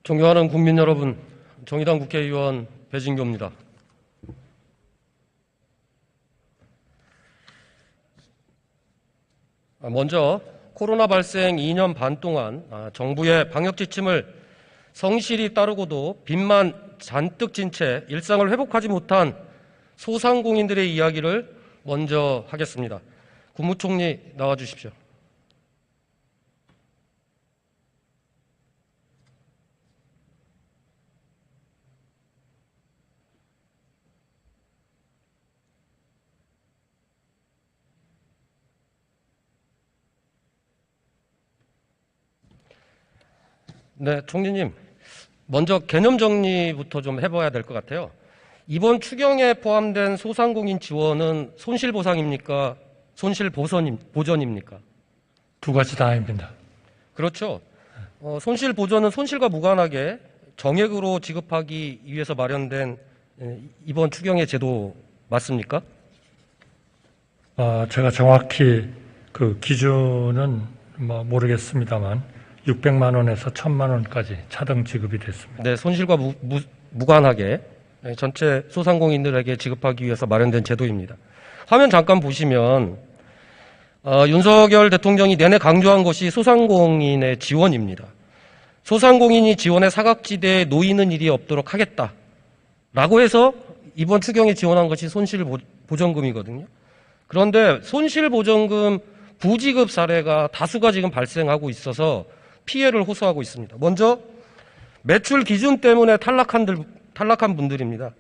존경하는 국민 여러분, 정의당 국회의원 배진교입니다. 먼저 코로나 발생 2년 반 동안 정부의 방역 지침을 성실히 따르고도 빚만 잔뜩 진 채 일상을 회복하지 못한 소상공인들의 이야기를 먼저 하겠습니다. 국무총리 나와주십시오. 네, 총리님. 먼저 개념 정리부터 좀 해봐야 될 것 같아요. 이번 추경에 포함된 소상공인 지원은 손실보상입니까? 손실보전입니까? 두 가지 다입니다. 그렇죠. 손실보전은 손실과 무관하게 정액으로 지급하기 위해서 마련된 이번 추경의 제도 맞습니까? 제가 정확히 그 기준은 모르겠습니다만 600만 원에서 1000만 원까지 차등 지급이 됐습니다. 네, 손실과 무관하게 전체 소상공인들에게 지급하기 위해서 마련된 제도입니다. 화면 잠깐 보시면 윤석열 대통령이 내내 강조한 것이 소상공인의 지원입니다. 소상공인이 지원의 사각지대에 놓이는 일이 없도록 하겠다라고 해서 이번 추경에 지원한 것이 손실보전금이거든요. 그런데 손실보전금 부지급 사례가 다수가 지금 발생하고 있어서 피해를 호소하고 있습니다. 먼저 매출 기준 때문에 탈락한 분들입니다.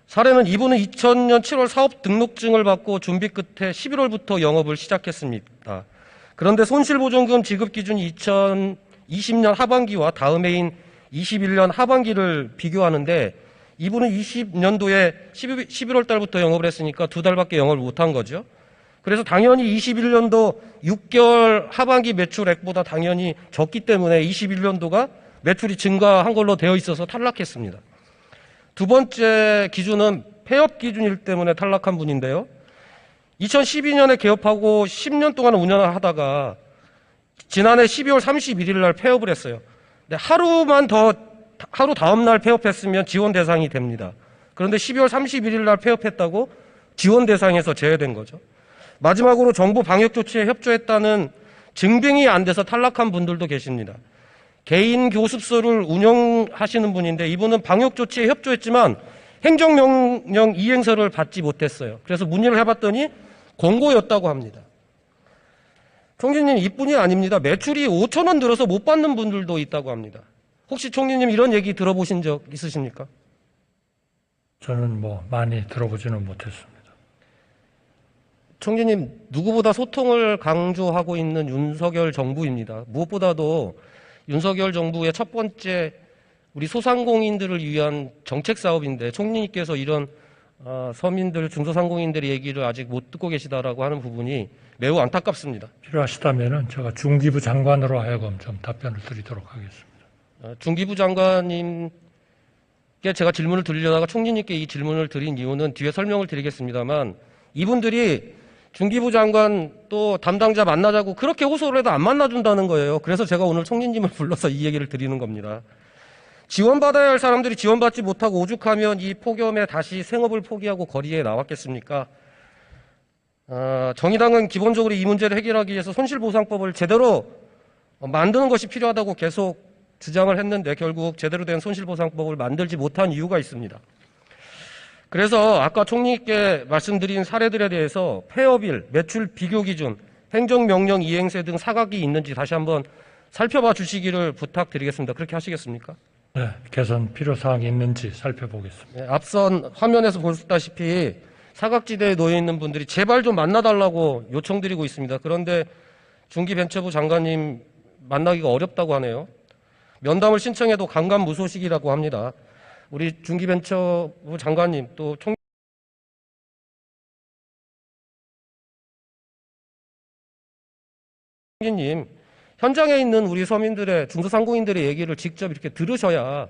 사례는 이분은 2000년 7월 사업 등록증을 받고 준비 끝에 11월부터 영업을 시작했습니다. 그런데 손실보전금 지급 기준이 2020년 하반기와 다음 해인 21년 하반기를 비교하는데 이분은 20년도에 11월 달부터 영업을 했으니까 2달밖에 영업을 못한 거죠. 그래서 당연히 21년도 6개월 하반기 매출액보다 당연히 적기 때문에 21년도가 매출이 증가한 걸로 되어 있어서 탈락했습니다. 두 번째 기준은 폐업 기준일 때문에 탈락한 분인데요. 2012년에 개업하고 10년 동안 운영을 하다가 지난해 12월 31일 날 폐업을 했어요. 근데 하루 다음 날 폐업했으면 지원 대상이 됩니다. 그런데 12월 31일 날 폐업했다고 지원 대상에서 제외된 거죠. 마지막으로 정부 방역 조치에 협조했다는 증빙이 안 돼서 탈락한 분들도 계십니다. 개인 교습소를 운영하시는 분인데 이분은 방역 조치에 협조했지만 행정명령 이행서를 받지 못했어요. 그래서 문의를 해봤더니 공고였다고 합니다. 총리님, 이뿐이 아닙니다. 매출이 5천 원 늘어서 못 받는 분들도 있다고 합니다. 혹시 총리님 이런 얘기 들어보신 적 있으십니까? 저는 많이 들어보지는 못했습니다. 총리님, 누구보다 소통을 강조하고 있는 윤석열 정부입니다. 무엇보다도 윤석열 정부의 첫 번째 우리 소상공인들을 위한 정책 사업인데 총리님께서 이런 서민들, 중소상공인들의 얘기를 아직 못 듣고 계시다라고 하는 부분이 매우 안타깝습니다. 필요하시다면은 제가 중기부 장관으로 하여금 좀 답변을 드리도록 하겠습니다. 중기부 장관님께 제가 질문을 드리려다가 총리님께 이 질문을 드린 이유는 뒤에 설명을 드리겠습니다만 이분들이 중기부 장관 또 담당자 만나자고 그렇게 호소를 해도 안 만나준다는 거예요. 그래서 제가 오늘 총리님을 불러서 이 얘기를 드리는 겁니다. 지원받아야 할 사람들이 지원받지 못하고 오죽하면 이 폭염에 다시 생업을 포기하고 거리에 나왔겠습니까? 정의당은 기본적으로 이 문제를 해결하기 위해서 손실보상법을 제대로 만드는 것이 필요하다고 계속 주장을 했는데 결국 제대로 된 손실보상법을 만들지 못한 이유가 있습니다. 그래서 아까 총리께 말씀드린 사례들에 대해서 폐업일, 매출 비교 기준, 행정명령 이행세 등 사각이 있는지 다시 한번 살펴봐 주시기를 부탁드리겠습니다. 그렇게 하시겠습니까? 네, 개선 필요사항이 있는지 살펴보겠습니다. 네, 앞선 화면에서 보셨다시피 사각지대에 놓여 있는 분들이 제발 좀 만나달라고 요청드리고 있습니다. 그런데 중기벤처부 장관님 만나기가 어렵다고 하네요. 면담을 신청해도 강간무소식이라고 합니다. 우리 중기벤처부 장관님 또 총리님 현장에 있는 우리 서민들의 중소상공인들의 얘기를 직접 이렇게 들으셔야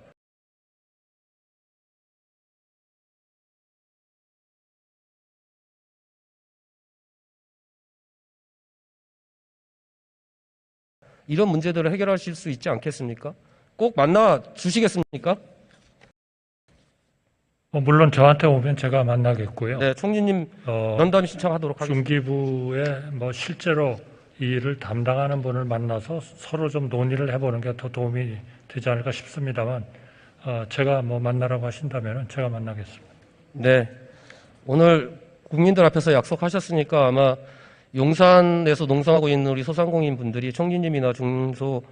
이런 문제들을 해결하실 수 있지 않겠습니까? 꼭 만나 주시겠습니까? 물론 저한테 오면 제가 만나겠고요. 네, 총리님 면담 신청하도록 하겠습니다. 중기부에 실제로 이 일을 담당하는 분을 만나서 서로 좀 논의를 해보는 게 더 도움이 되지 않을까 싶습니다만, 제가 만나라고 하신다면 제가 만나겠습니다. 네, 오늘 국민들 앞에서 약속하셨으니까 아마 용산에서 농성하고 있는 우리 소상공인 분들이 총리님이나 중소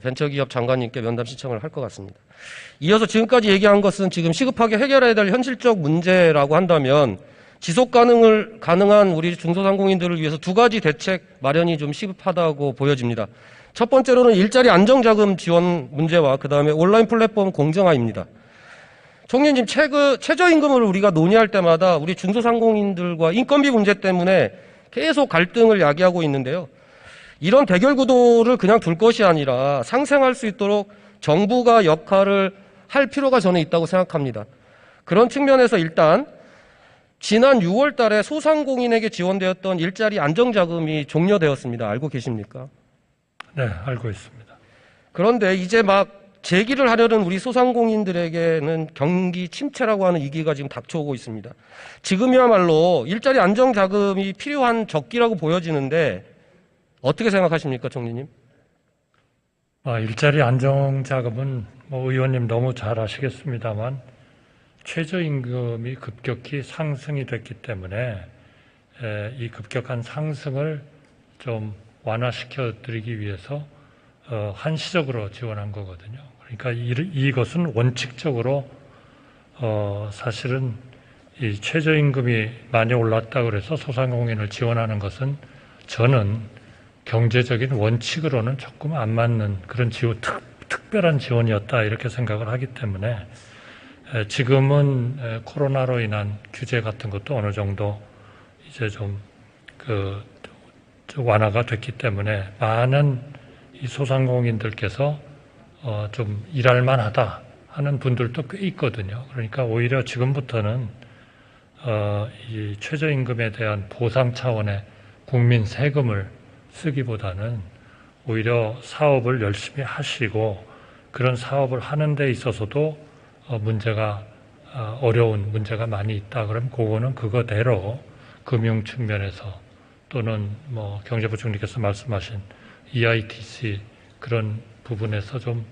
벤처기업 장관님께 면담 신청을 할 것 같습니다. 이어서 지금까지 얘기한 것은 지금 시급하게 해결해야 될 현실적 문제라고 한다면 지속 가능한 우리 중소상공인들을 위해서 두 가지 대책 마련이 좀 시급하다고 보여집니다. 첫 번째로는 일자리 안정자금 지원 문제와 그 다음에 온라인 플랫폼 공정화입니다. 총리님, 최저임금을 우리가 논의할 때마다 우리 중소상공인들과 인건비 문제 때문에 계속 갈등을 야기하고 있는데요. 이런 대결 구도를 그냥 둘 것이 아니라 상생할 수 있도록 정부가 역할을 할 필요가 저는 있다고 생각합니다. 그런 측면에서 일단 지난 6월 달에 소상공인에게 지원되었던 일자리 안정자금이 종료되었습니다. 알고 계십니까? 네, 알고 있습니다. 그런데 이제 막 재기를 하려는 우리 소상공인들에게는 경기 침체라고 하는 위기가 지금 닥쳐오고 있습니다. 지금이야말로 일자리 안정자금이 필요한 적기라고 보여지는데 어떻게 생각하십니까, 총리님? 일자리 안정자금은 의원님 너무 잘 아시겠습니다만 최저임금이 급격히 상승이 됐기 때문에 이 급격한 상승을 좀 완화시켜 드리기 위해서 한시적으로 지원한 거거든요. 그러니까 이것은 원칙적으로 사실은 이 최저임금이 많이 올랐다 그래서 소상공인을 지원하는 것은 저는 경제적인 원칙으로는 조금 안 맞는 그런 특별한 지원이었다 이렇게 생각을 하기 때문에 지금은 코로나로 인한 규제 같은 것도 어느 정도 이제 좀 완화가 됐기 때문에 많은 이 소상공인들께서 좀 일할 만하다 하는 분들도 꽤 있거든요. 그러니까 오히려 지금부터는 이 최저임금에 대한 보상 차원의 국민 세금을 쓰기보다는 오히려 사업을 열심히 하시고 그런 사업을 하는 데 있어서도 어려운 문제가 많이 있다. 그러면 그거는 그거대로 금융 측면에서 또는 경제부총리께서 말씀하신 EITC 그런 부분에서 좀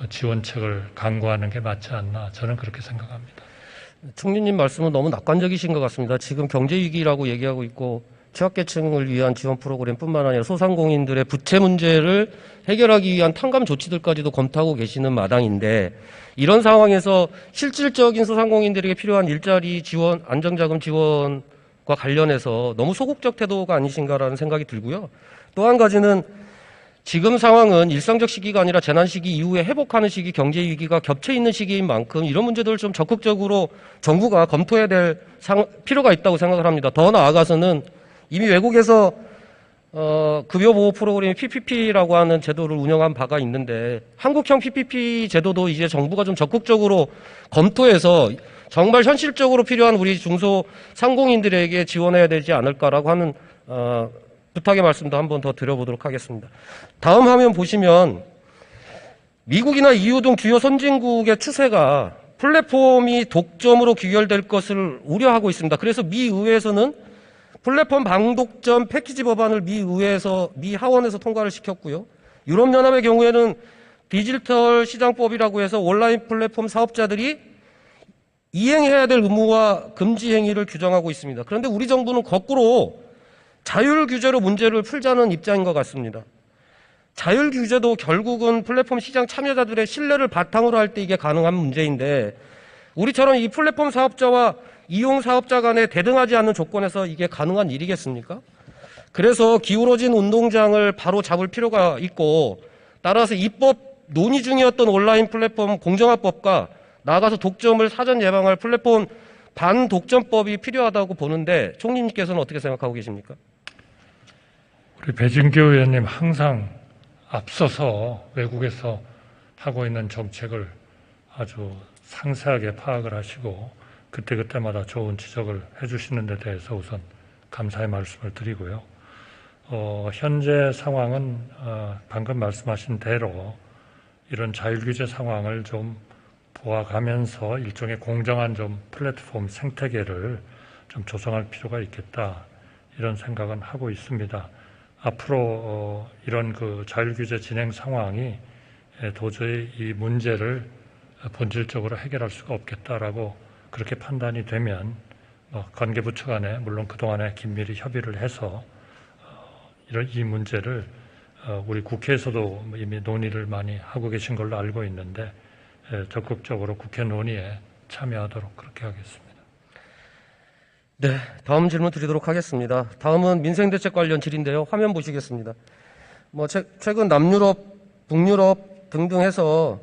지원책을 강구하는 게 맞지 않나 저는 그렇게 생각합니다. 총리님 말씀은 너무 낙관적이신 것 같습니다. 지금 경제위기라고 얘기하고 있고 취약계층을 위한 지원 프로그램뿐만 아니라 소상공인들의 부채 문제를 해결하기 위한 탕감 조치들까지도 검토하고 계시는 마당인데 이런 상황에서 실질적인 소상공인들에게 필요한 일자리 지원, 안정자금 지원과 관련해서 너무 소극적 태도가 아니신가라는 생각이 들고요. 또 한 가지는 지금 상황은 일상적 시기가 아니라 재난 시기 이후에 회복하는 시기, 경제 위기가 겹쳐 있는 시기인 만큼 이런 문제들을 좀 적극적으로 정부가 검토해야 될 필요가 있다고 생각을 합니다. 더 나아가서는 이미 외국에서 급여보호 프로그램 PPP라고 하는 제도를 운영한 바가 있는데 한국형 PPP 제도도 이제 정부가 좀 적극적으로 검토해서 정말 현실적으로 필요한 우리 중소상공인들에게 지원해야 되지 않을까라고 하는 부탁의 말씀도 한번 더 드려보도록 하겠습니다. 다음 화면 보시면 미국이나 EU 등 주요 선진국의 추세가 플랫폼이 독점으로 귀결될 것을 우려하고 있습니다. 그래서 미 의회에서는 플랫폼 방독점 패키지 법안을 미 하원에서 통과를 시켰고요. 유럽연합의 경우에는 디지털 시장법이라고 해서 온라인 플랫폼 사업자들이 이행해야 될 의무와 금지 행위를 규정하고 있습니다. 그런데 우리 정부는 거꾸로 자율 규제로 문제를 풀자는 입장인 것 같습니다. 자율 규제도 결국은 플랫폼 시장 참여자들의 신뢰를 바탕으로 할 때 이게 가능한 문제인데 우리처럼 이 플랫폼 사업자와 이용 사업자 간에 대등하지 않는 조건에서 이게 가능한 일이겠습니까? 그래서 기울어진 운동장을 바로 잡을 필요가 있고 따라서 입법 논의 중이었던 온라인 플랫폼 공정화법과 나아가서 독점을 사전 예방할 플랫폼 반독점법이 필요하다고 보는데 총리님께서는 어떻게 생각하고 계십니까? 우리 배진교 의원님 항상 앞서서 외국에서 하고 있는 정책을 아주 상세하게 파악을 하시고 그때그때마다 좋은 지적을 해주시는 데 대해서 우선 감사의 말씀을 드리고요. 현재 상황은 방금 말씀하신 대로 이런 자율규제 상황을 좀 보아가면서 일종의 공정한 좀 플랫폼 생태계를 좀 조성할 필요가 있겠다, 이런 생각은 하고 있습니다. 앞으로 이런 그 자율규제 진행 상황이 도저히 이 문제를 본질적으로 해결할 수가 없겠다라고 그렇게 판단이 되면 관계부처 간에 물론 그동안에 긴밀히 협의를 해서 이 문제를 우리 국회에서도 이미 논의를 많이 하고 계신 걸로 알고 있는데 적극적으로 국회 논의에 참여하도록 그렇게 하겠습니다. 네, 다음 질문 드리도록 하겠습니다. 다음은 민생대책 관련 질인데요. 화면 보시겠습니다. 최근 남유럽, 북유럽 등등 해서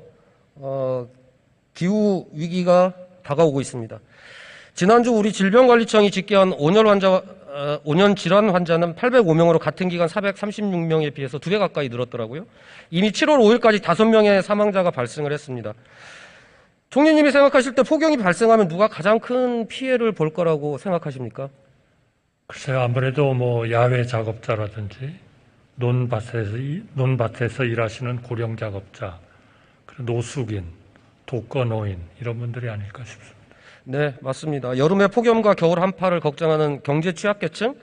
기후 위기가 다가오고 있습니다. 지난주 우리 질병관리청이 집계한 5년 질환 환자는 805명으로 같은 기간 436명에 비해서 2배 가까이 늘었더라고요. 이미 7월 5일까지 5명의 사망자가 발생을 했습니다. 총리님이 생각하실 때 폭염이 발생하면 누가 가장 큰 피해를 볼 거라고 생각하십니까? 글쎄요, 아무래도 야외 작업자라든지 논밭에서 일하시는 고령 작업자, 그리고 노숙인, 독거노인 이런 분들이 아닐까 싶습니다. 네, 맞습니다. 여름의 폭염과 겨울 한파를 걱정하는 경제 취약계층,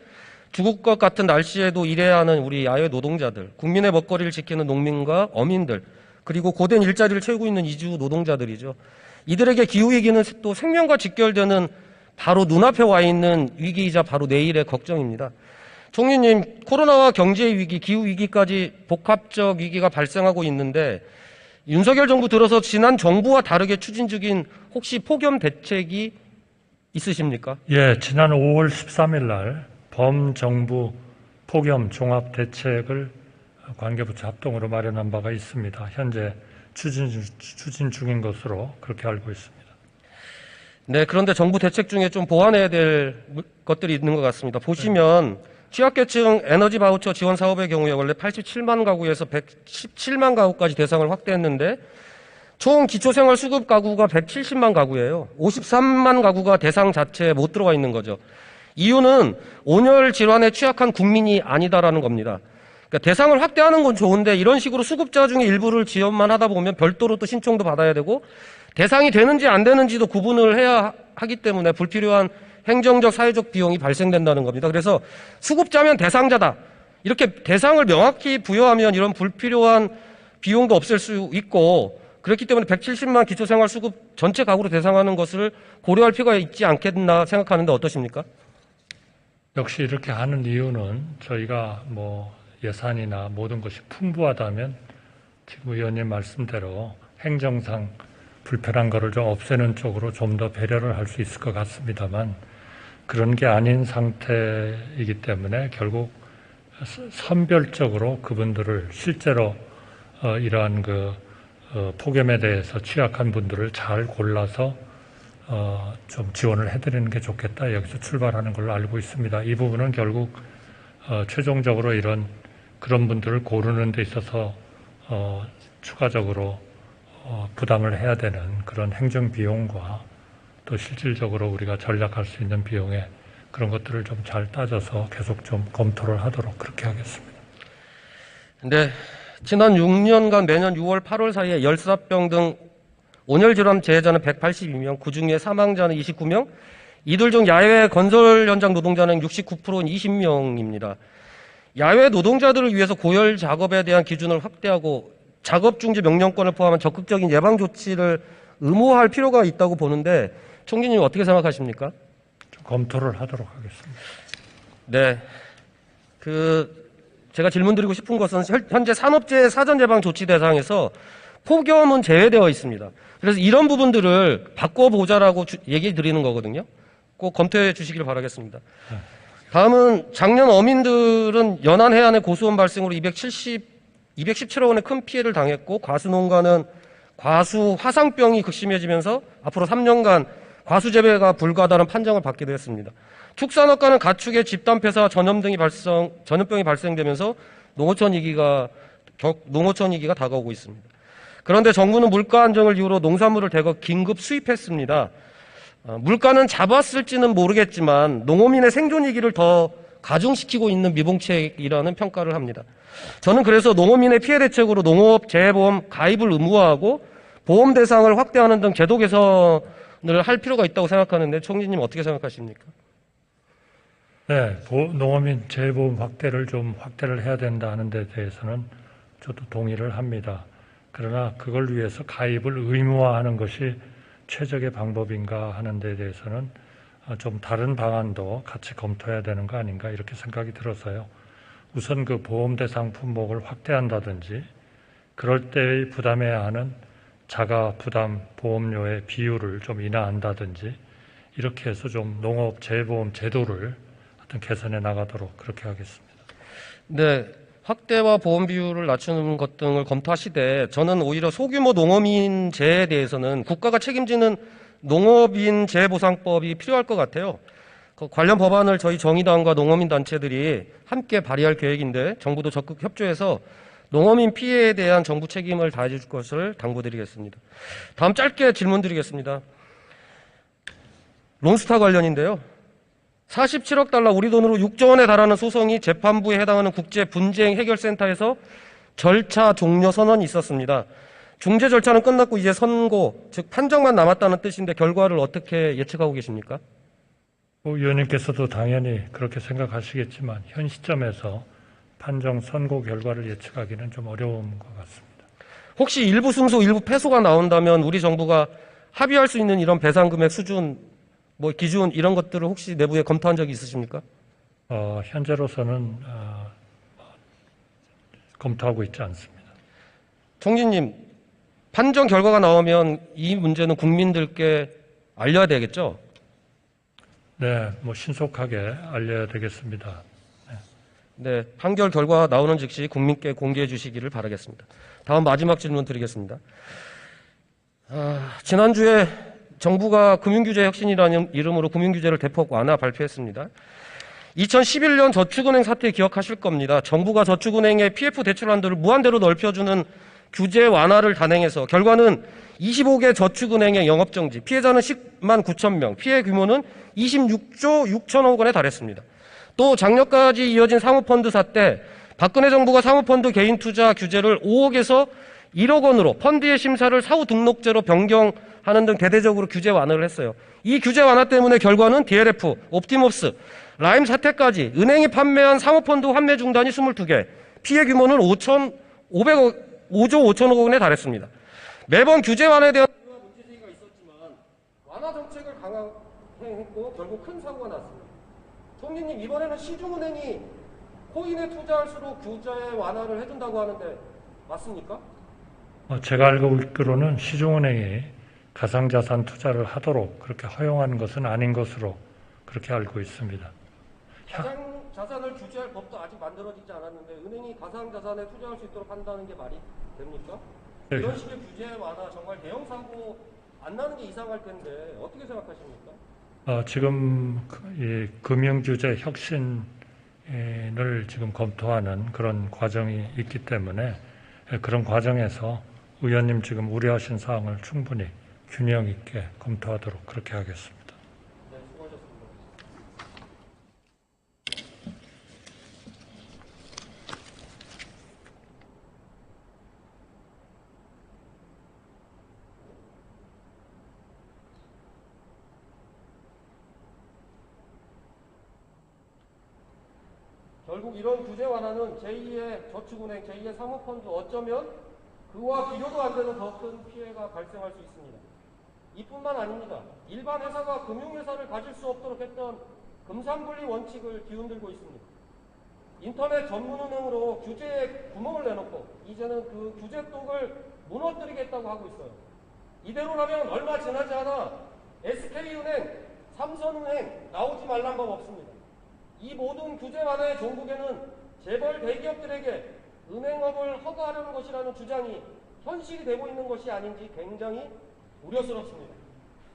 죽을 것 같은 날씨에도 일해야 하는 우리 야외 노동자들, 국민의 먹거리를 지키는 농민과 어민들, 그리고 고된 일자리를 채우고 있는 이주 노동자들이죠. 이들에게 기후위기는 또 생명과 직결되는 바로 눈앞에 와 있는 위기이자 바로 내일의 걱정입니다. 총리님, 코로나와 경제 위기, 기후 위기까지 복합적 위기가 발생하고 있는데 윤석열 정부 들어서 지난 정부와 다르게 추진 중인 혹시 폭염 대책이 있으십니까? 예, 지난 5월 13일 날 범정부 폭염 종합 대책을 관계부처 합동으로 마련한 바가 있습니다. 현재 추진 중인 것으로 그렇게 알고 있습니다. 네, 그런데 정부 대책 중에 좀 보완해야 될 것들이 있는 것 같습니다. 보시면 취약계층 에너지 바우처 지원 사업의 경우에 원래 87만 가구에서 117만 가구까지 대상을 확대했는데 총 기초생활수급 가구가 170만 가구예요. 53만 가구가 대상 자체에 못 들어가 있는 거죠. 이유는 온열 질환에 취약한 국민이 아니다라는 겁니다. 그러니까 대상을 확대하는 건 좋은데 이런 식으로 수급자 중에 일부를 지원만 하다 보면 별도로 또 신청도 받아야 되고 대상이 되는지 안 되는지도 구분을 해야 하기 때문에 불필요한 행정적 사회적 비용이 발생된다는 겁니다. 그래서 수급자면 대상자다, 이렇게 대상을 명확히 부여하면 이런 불필요한 비용도 없앨 수 있고, 그렇기 때문에 170만 기초생활수급 전체 가구로 대상하는 것을 고려할 필요가 있지 않겠나 생각하는데 어떠십니까? 역시 이렇게 하는 이유는 저희가 예산이나 모든 것이 풍부하다면 지금 의원님 말씀대로 행정상 불편한 거를 좀 없애는 쪽으로 좀 더 배려를 할 수 있을 것 같습니다만 그런 게 아닌 상태이기 때문에 결국 선별적으로 그분들을 실제로 이러한 폭염에 대해서 취약한 분들을 잘 골라서 좀 지원을 해드리는 게 좋겠다, 여기서 출발하는 걸로 알고 있습니다. 이 부분은 결국 최종적으로 그런 분들을 고르는 데 있어서 추가적으로 부담을 해야 되는 그런 행정 비용과 또 실질적으로 우리가 전략할 수 있는 비용에 그런 것들을 좀 잘 따져서 계속 좀 검토를 하도록 그렇게 하겠습니다. 네, 지난 6년간 매년 6월, 8월 사이에 열사병 등 온열질환 재해자는 182명, 그중에 사망자는 29명, 이들 중 야외 건설 현장 노동자는 69%인 20명입니다. 야외 노동자들을 위해서 고열 작업에 대한 기준을 확대하고 작업중지 명령권을 포함한 적극적인 예방 조치를 의무화할 필요가 있다고 보는데 총리님 어떻게 생각하십니까? 좀 검토를 하도록 하겠습니다. 네, 제가 질문드리고 싶은 것은 현재 산업재해 사전 예방 조치 대상에서 폭염은 제외되어 있습니다. 그래서 이런 부분들을 바꿔보자라고 얘기 드리는 거거든요. 꼭 검토해 주시길 바라겠습니다. 다음은 작년 어민들은 연안 해안의 고수온 발생으로 217억 원의 큰 피해를 당했고 과수농가는 과수 화상병이 극심해지면서 앞으로 3년간 과수 재배가 불가하다는 판정을 받기도 했습니다. 축산업가는 가축의 집단 폐사, 전염병이 발생되면서 농어촌 위기가 다가오고 있습니다. 그런데 정부는 물가 안정을 이유로 농산물을 대거 긴급 수입했습니다. 물가는 잡았을지는 모르겠지만 농어민의 생존 위기를 더 가중시키고 있는 미봉책이라는 평가를 합니다. 저는 그래서 농어민의 피해 대책으로 농업 재해보험 가입을 의무화하고 보험 대상을 확대하는 등 제도 개선을 할 필요가 있다고 생각하는데 총리님 어떻게 생각하십니까? 네, 농어민 재보험 확대를 해야 된다 하는 데 대해서는 저도 동의를 합니다. 그러나 그걸 위해서 가입을 의무화하는 것이 최적의 방법인가 하는 데 대해서는 좀 다른 방안도 같이 검토해야 되는 거 아닌가 이렇게 생각이 들어서요. 우선 그 보험 대상 품목을 확대한다든지 그럴 때의 부담해야 하는 자가 부담 보험료의 비율을 좀 인하한다든지 이렇게 해서 좀 농업 재보험 제도를 어떤 개선해 나가도록 그렇게 하겠습니다. 네, 확대와 보험 비율을 낮추는 것 등을 검토하시되 저는 오히려 소규모 농어민 재해에 대해서는 국가가 책임지는 농업인 재해보상법이 필요할 것 같아요. 그 관련 법안을 저희 정의당과 농어민 단체들이 함께 발의할 계획인데 정부도 적극 협조해서 농어민 피해에 대한 정부 책임을 다해 줄 것을 당부드리겠습니다. 다음 짧게 질문 드리겠습니다. 론스타 관련인데요. 47억 달러 우리 돈으로 6조 원에 달하는 소송이 재판부에 해당하는 국제 분쟁 해결센터에서 절차 종료 선언이 있었습니다. 중재 절차는 끝났고 이제 선고, 즉 판정만 남았다는 뜻인데 결과를 어떻게 예측하고 계십니까? 의원님께서도 당연히 그렇게 생각하시겠지만 현 시점에서 판정 선고 결과를 예측하기는 좀 어려운 것 같습니다. 혹시 일부 승소, 일부 패소가 나온다면 우리 정부가 합의할 수 있는 이런 배상 금액 수준, 기준 이런 것들을 혹시 내부에 검토한 적이 있으십니까? 현재로서는 검토하고 있지 않습니다. 총리님, 판정 결과가 나오면 이 문제는 국민들께 알려야 되겠죠? 네, 신속하게 알려야 되겠습니다. 네, 판결 결과 나오는 즉시 국민께 공개해 주시기를 바라겠습니다. 다음 마지막 질문 드리겠습니다. 지난주에 정부가 금융규제 혁신이라는 이름으로 금융규제를 대폭 완화 발표했습니다. 2011년 저축은행 사태 기억하실 겁니다. 정부가 저축은행의 PF 대출한도를 무한대로 넓혀주는 규제 완화를 단행해서 결과는 25개 저축은행의 영업정지, 피해자는 10만 9천 명, 피해 규모는 26조 6천억 원에 달했습니다. 또 작년까지 이어진 사모펀드 사태, 박근혜 정부가 사모펀드 개인 투자 규제를 5억에서 1억 원으로 펀드의 심사를 사후 등록제로 변경하는 등 대대적으로 규제 완화를 했어요. 이 규제 완화 때문에 결과는 DLF, 옵티머스, 라임 사태까지 은행이 판매한 사모펀드 환매 중단이 22개, 피해 규모는 5조 5천억 원에 달했습니다. 매번 규제 완화에 대한 문제제기가 있었지만 완화 정책을 강행했고 결국 큰 사고가 났습니다. 총리님, 이번에는 시중은행이 코인에 투자할수록 규제 완화를 해준다고 하는데 맞습니까? 제가 알고 있기로는 시중은행이 가상자산 투자를 하도록 그렇게 허용하는 것은 아닌 것으로 그렇게 알고 있습니다. 가상자산을 규제할 법도 아직 만들어지지 않았는데 은행이 가상자산에 투자할 수 있도록 한다는 게 말이 됩니까? 네. 이런 식의 규제 완화 정말 대형 사고 안 나는 게 이상할 텐데 어떻게 생각하십니까? 지금 이 금융규제 혁신을 지금 검토하는 그런 과정이 있기 때문에 그런 과정에서 의원님 지금 우려하신 사항을 충분히 균형 있게 검토하도록 그렇게 하겠습니다. 네, 수고하셨습니다. 결국 이런 규제 완화는 제2의 저축은행, 제2의 사모펀드 어쩌면 그와 비교도 안 되는 더 큰 피해가 발생할 수 있습니다. 이뿐만 아닙니다. 일반 회사가 금융회사를 가질 수 없도록 했던 금산분리 원칙을 뒤흔들고 있습니다. 인터넷 전문은행으로 규제에 구멍을 내놓고 이제는 그 규제독을 무너뜨리겠다고 하고 있어요. 이대로라면 얼마 지나지 않아 SK은행, 삼성은행 나오지 말란 법 없습니다. 이 모든 규제 완화의 종국에는 재벌 대기업들에게 은행업을 허가하려는 것이라는 주장이 현실이 되고 있는 것이 아닌지 굉장히 우려스럽습니다.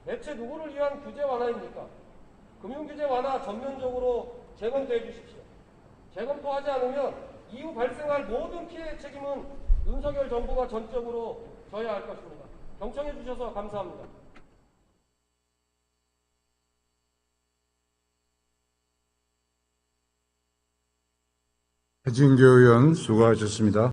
대체 누구를 위한 규제 완화입니까? 금융규제 완화 전면적으로 재검토해 주십시오. 재검토하지 않으면 이후 발생할 모든 피해 책임은 윤석열 정부가 전적으로 져야 할 것입니다. 경청해 주셔서 감사합니다. 해진교 의원 수고하셨습니다.